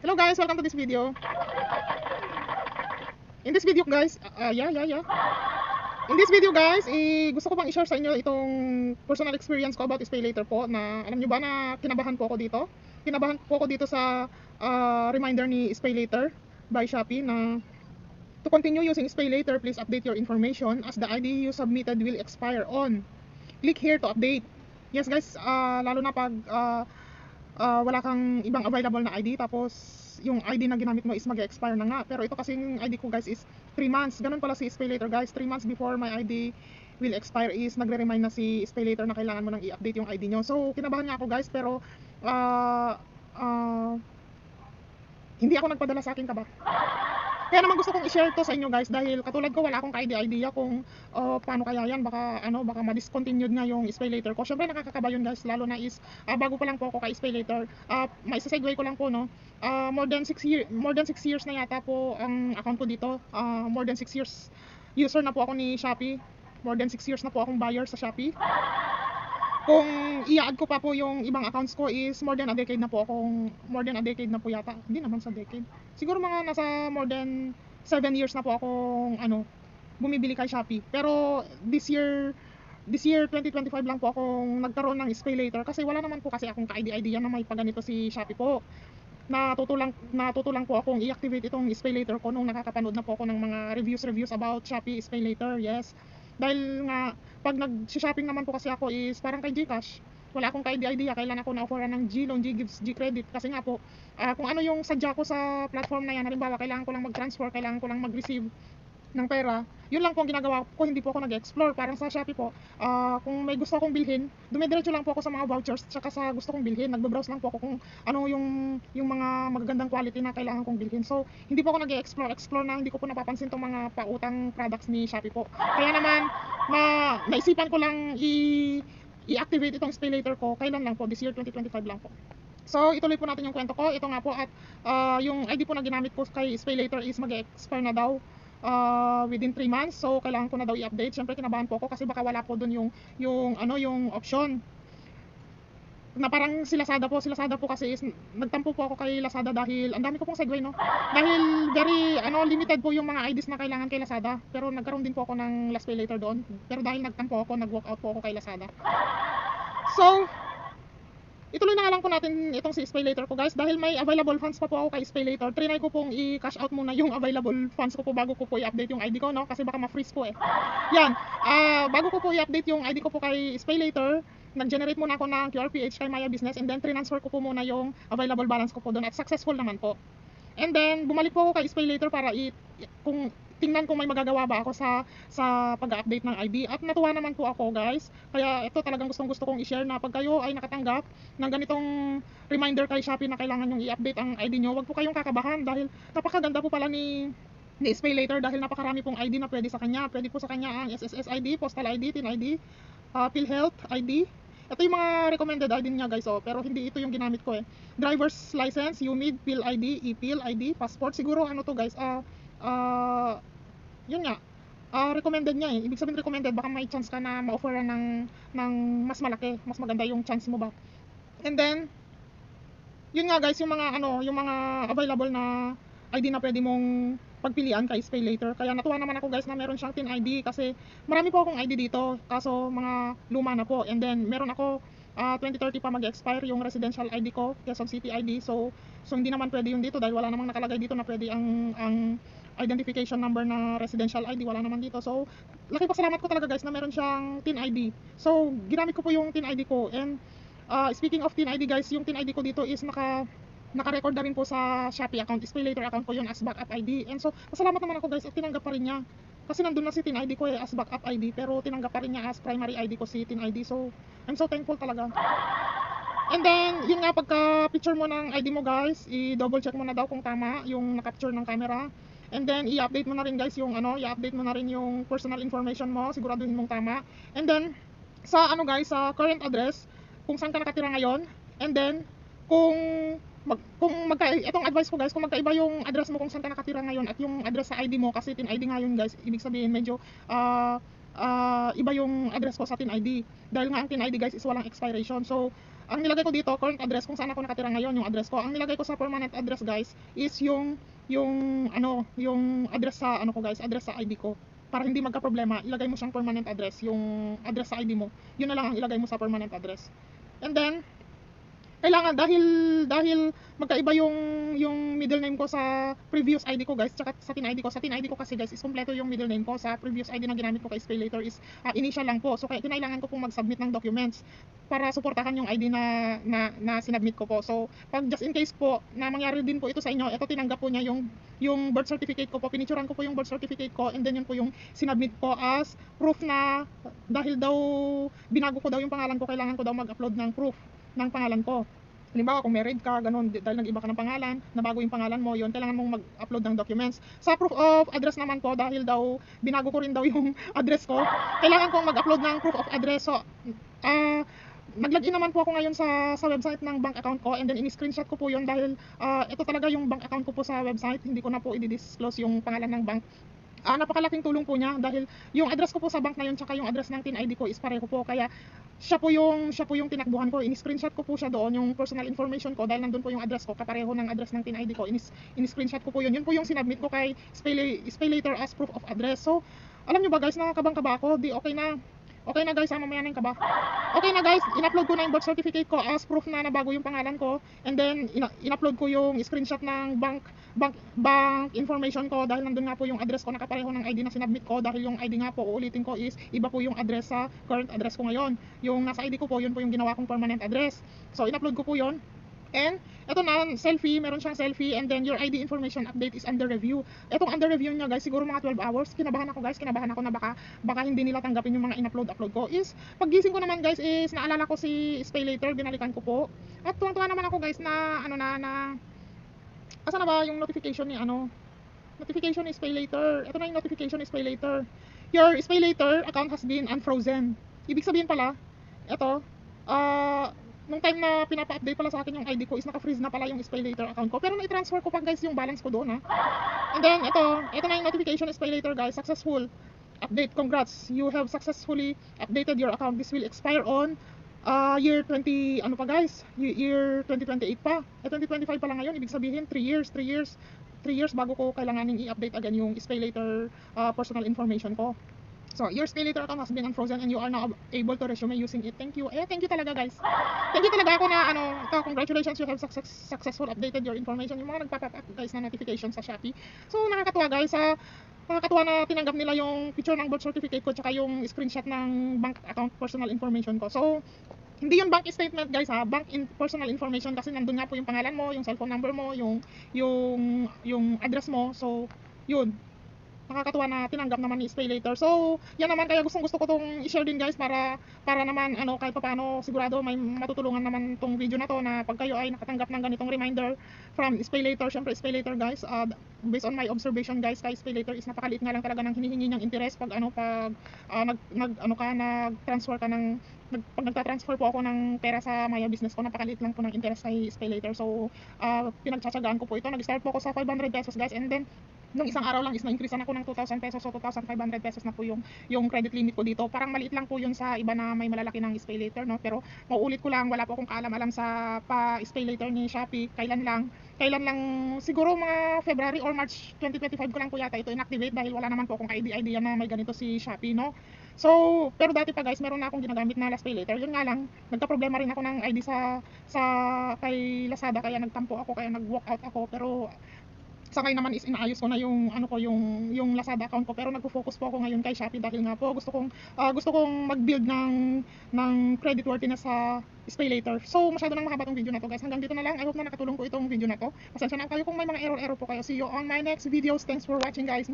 Hello guys, welcome to this video. In this video guys, In this video guys, gusto ko bang i-share sa inyo itong personal experience ko about SpayLater po na alam nyo ba na kinabahan po ako dito? Kinabahan po ako dito sa reminder ni SpayLater by Shopee na to continue using SpayLater, please update your information as the ID you submitted will expire on. Click here to update. Yes guys, lalo na pag wala kang ibang available na ID tapos yung ID na ginamit mo is mag-expire na nga. Pero ito kasing ID ko guys is 3 months. Ganun pala si SpayLater guys. 3 months before my ID will expire is nagre-remind na si SpayLater na kailangan mo nang i-update yung ID nyo. So kinabahan nga ako guys pero hindi ako nagpadala sa akin kaba. Kaya naman gusto kong i-share to sa inyo guys dahil katulad ko wala akong idea kung paano kaya yan, baka ma-discontinued nga yung SpayLater ko. Syempre nakakakaba yun guys, lalo na is bago pa lang po ako kay SpayLater. May segue ko lang po no. More than 6 years na yata po ang account ko dito. More than 6 years user na po ako ni Shopee. More than 6 years na po akong buyer sa Shopee. Kung i-add ko pa po yung ibang accounts ko is more than a decade na po yata. Hindi naman sa decade. Siguro mga nasa more than 7 years na po akong bumibili kay Shopee. Pero this year 2025 lang po akong nagkaroon ng SpayLater kasi wala naman po kasi akong ka-idea na may paganito si Shopee po. Natuto lang po akong i-activate itong SpayLater ko nung nakakapanood na po ako ng mga reviews about Shopee SpayLater. Yes. Dahil nga pag nag-shopping naman po kasi ako is parang kay GCash. Wala akong ka-idea kailan ako na-offeran ng G-loan, G-gifts, G-credit kasi nga po kung ano yung sadya ko sa platform na yan, halimbawa kailangan ko lang mag-transfer, kailangan ko lang mag-receive ng pera, yun lang po ang ginagawa ko, hindi po ako nag-explore. Parang sa Shopee po, kung may gusto akong bilhin, dumidiretso lang po ako sa mga vouchers tsaka sa gusto kong bilhin, nagbe-browse lang po ako kung ano yung mga magagandang quality na kailangan kong bilhin. So hindi po ako nag-explore na hindi ko po napapansin tong mga pautang products ni Shopee po. Kaya naman naisipan ko lang i-activate itong SpayLater ko, kailan lang po, this year 2025 lang po. So ituloy po natin yung kwento ko. Ito nga po at yung ID po na ginamit ko kay SpayLater is mag-expire na daw within 3 months. So kailangan ko na daw i-update. Syempre kinabahan po ako kasi baka wala po doon yung option na parang si Lazada po kasi is nagtampo po ako kay Lazada dahil ang dami ko pong segue no. Dahil very limited po yung mga IDs na kailangan kay Lazada. Pero nagkaroon din po ako ng last SpayLater doon. Pero dahil nagtampo ako, nag-walk out po ako kay Lazada. So ituloy na nga lang po natin itong si SpayLater ko guys dahil may available funds pa po ako kay SpayLater. Trinay ko pong i-cash out muna yung available funds ko po bago ko po i-update yung ID ko no kasi baka ma-freeze po eh. Yan, bago ko po i-update yung ID ko po kay SpayLater, nag-generate muna ako ng QRPH kay Maya Business and then transfer ko po muna yung available balance ko po doon at successful naman po. And then bumalik po ako kay SpayLater para kung tingnan kung may magagawa ba ako sa pag-update ng ID at natuwa naman po ako guys. Kaya ito talagang gustong-gusto kong i-share na pag kayo ay nakatanggap ng ganitong reminder kay Shopee na kailangan yung i-update ang ID nyo, wag po kayong kakabahan dahil napakaganda po pala ni SpayLater dahil napakarami pong ID na pwede sa kanya. Pwede po sa kanya ang SSS ID, Postal ID, TIN ID, PhilHealth ID. Ito yung mga recommended ID niya guys pero hindi ito yung ginamit ko eh. Driver's license, UMID, Phil ID, ePhil ID, passport. Siguro to guys, yun nga, recommended niya eh. Ibig sabihin recommended, baka may chance ka na ma-offeran ng mas malaki, mas maganda yung chance mo ba. And then yun nga guys, yung mga available na ID na pwede mong pagpilian kay SpayLater. Kaya natuwa naman ako guys na meron siyang TIN ID kasi marami po akong ID dito kaso mga luma na po. And then meron ako 2030 pa mag-expire yung residential ID ko, Quezon City ID. So hindi naman pwede yung dito dahil wala namang nakalagay dito na pwede ang identification number na residential ID, wala naman dito. So laki pasalamat ko talaga guys na meron siyang TIN ID. So ginamit ko po yung TIN ID ko. And speaking of TIN ID guys, yung TIN ID ko dito is naka-record na rin po sa Shopee account, SpayLater account ko yun as backup ID. And so pasalamat naman ako guys at tinanggap pa rin niya. Kasi nandun na si TIN ID ko as backup ID pero tinanggap pa rin niya as primary ID ko si TIN ID. So I'm so thankful talaga. And then yun nga, pagka picture mo ng ID mo guys, i-double check mo na daw kung tama yung na-capture ng camera. And then i-update mo na rin guys yung i-update mo na rin yung personal information mo, siguraduhin mong tama. And then sa guys, sa current address, kung saan ka nakatira ngayon. And then itong advice ko guys, kung magkaiba yung address mo kung saan ka nakatira ngayon at yung address sa ID mo, kasi TIN ID ngayon guys, ibig sabihin medyo iba yung address ko sa TIN ID dahil nga ang TIN ID guys is walang expiration. So ang nilagay ko dito, current address, kung saan ako nakatira ngayon, yung address ko. Ang nilagay ko sa permanent address guys is yung address sa ano ko guys, address sa ID ko. Para hindi magka-problema, ilagay mo siyang permanent address, yung address sa ID mo. Yun na lang ang ilagay mo sa permanent address. And then kailangan dahil magkaiba yung middle name ko sa previous ID ko guys, tsaka sa tin ID ko. Sa tin ID ko kasi guys is kompleto yung middle name ko. Sa previous ID na ginamit ko kay SpayLater is initial lang po. So kaya kinailangan ko pong mag-submit ng documents para suportahan yung ID na sinubmit ko po. So pag just in case po na mangyari din po ito sa inyo, ito tinanggap po niya yung birth certificate ko po. Pinicturean ko po yung birth certificate ko, and then yun po yung sinubmit ko as proof na dahil daw binago ko daw yung pangalan ko, kailangan ko daw mag-upload ng proof ng pangalan ko. Halimbawa, kung married ka, ganun, dahil nag-iba ka ng pangalan, nabago yung pangalan mo, yun, kailangan mong mag-upload ng documents. Sa proof of address naman po, dahil daw binago ko rin daw yung address ko, kailangan kong mag-upload ng proof of address. So, nag-login naman po ako ngayon sa website ng bank account ko, and then in-screenshot ko po yun dahil ito talaga yung bank account ko po sa website. Hindi ko na po i-disclose yung pangalan ng bank. Napakalaking tulong po niya dahil yung address ko po sa bank na yun tsaka yung address ng tin ID ko is pareho po, kaya siya po yung tinakbuhan ko. In-screenshot ko po siya doon, yung personal information ko, dahil nandun po yung address ko, kapareho ng address ng tin ID ko. In-screenshot ko po yun po yung sinubmit ko kay SpayLater as proof of address. So alam nyo ba guys, nakakabang kaba ako, di okay na guys, mamaya na yung kaba. Okay na guys, in-upload ko na yung birth certificate ko as proof na nabago yung pangalan ko, and then in-upload ko yung screenshot ng bank information ko dahil nandun nga po yung address ko, nakapareho ng ID na sinubmit ko, dahil yung ID nga po, uulitin ko, is iba po yung address sa current address ko ngayon. Yung nasa ID ko po, yun po yung ginawa kong permanent address. So in-upload ko po yun. And ito na, selfie, meron siyang selfie, and then your ID information update is under review. Itong under review niya guys, siguro mga 12 hours. Kinabahan ako guys, kinabahan ako na baka hindi nila tanggapin yung mga in-upload ko. Is paggising ko naman guys, is naalala ko si SpayLater, binalikan ko po. At tuwang-tuwa naman ako guys na asa na ba yung notification ni notification ni SpayLater. Ito na yung notification ni SpayLater. Your SpayLater account has been unfrozen. Ibig sabihin pala, ito, nung time na pinapa-update pala sa akin yung ID ko is naka-freeze na pala yung SpayLater account ko. Pero na-transfer ko pa guys yung balance ko doon And then ito na yung notification is SpayLater guys. Successful update. Congrats. You have successfully updated your account. This will expire on year 20 ano pa guys? Year 2028 pa. 2025 pa lang ngayon. Ibig sabihin 3 years bago ko kailanganing i-update again yung SpayLater personal information ko. So, your SpayLater account has been unfrozen and you are now able to resume using it. Thank you. Thank you talaga guys. Thank you talaga ako na congratulations, you have successful updated your information. Yung mga nagpa-pop up guys na notification sa Shopee. So, nakakatuwa guys. Nakakatuwa na tinanggap nila yung picture ng birth certificate ko tsaka yung screenshot ng bank account personal information ko. So, hindi yung bank statement guys personal information, kasi nandun nga po yung pangalan mo, yung cellphone number mo, yung address mo. So, yun. Nakakatuwa na tinanggap naman ni SpayLater. So, yan naman, kaya gusto ko tong i-share din guys para naman kahit papaano sigurado may matutulungan naman tong video na to, na pag kayo ay nakatanggap ng ganitong reminder from SpayLater. Syempre SpayLater guys, based on my observation guys, kay SpayLater is napakaliit nga lang talaga ng hinihingi niyang interest pag nag-transfer ka ng pag nagta-transfer po ako ng pera sa Maya business ko, napakaliit lang po ng interest kay SpayLater. So, pinagtsatsagaan ko po ito. Nag-start po ako sa 500 pesos guys, and then nung isang araw lang is na-increasean ako ng 2,000 pesos, so 2,500 pesos na po yung credit limit ko dito. Parang maliit lang po yun sa iba na may malalaki ng SpayLater, no? Pero mauulit ko lang, wala po akong kaalam-alam sa SpayLater ni Shopee. Kailan lang siguro mga February or March 2025 ko lang po yata ito inactivate, dahil wala naman po akong idea na may ganito si Shopee, no? So, pero dati pa guys, meron na akong ginagamit na SpayLater. Yun nga lang, nagka-problema rin ako ng ID sa kay Lazada, kaya nagtampo ako, kaya nag-walk out ako. Pero sakay naman is inaayos ko na yung Lazada account ko, pero nagfo-focus po ako ngayon kay Shopee, dahil nga po gusto kong mag-build ng credit worthiness sa SpayLater. So, masyado nang mahaba tong video na to guys. Hanggang dito na lang. I hope na nakatulong po itong video na to. Pasensya na kayo kung may mga error po kayo. See you on my next videos. Thanks for watching guys.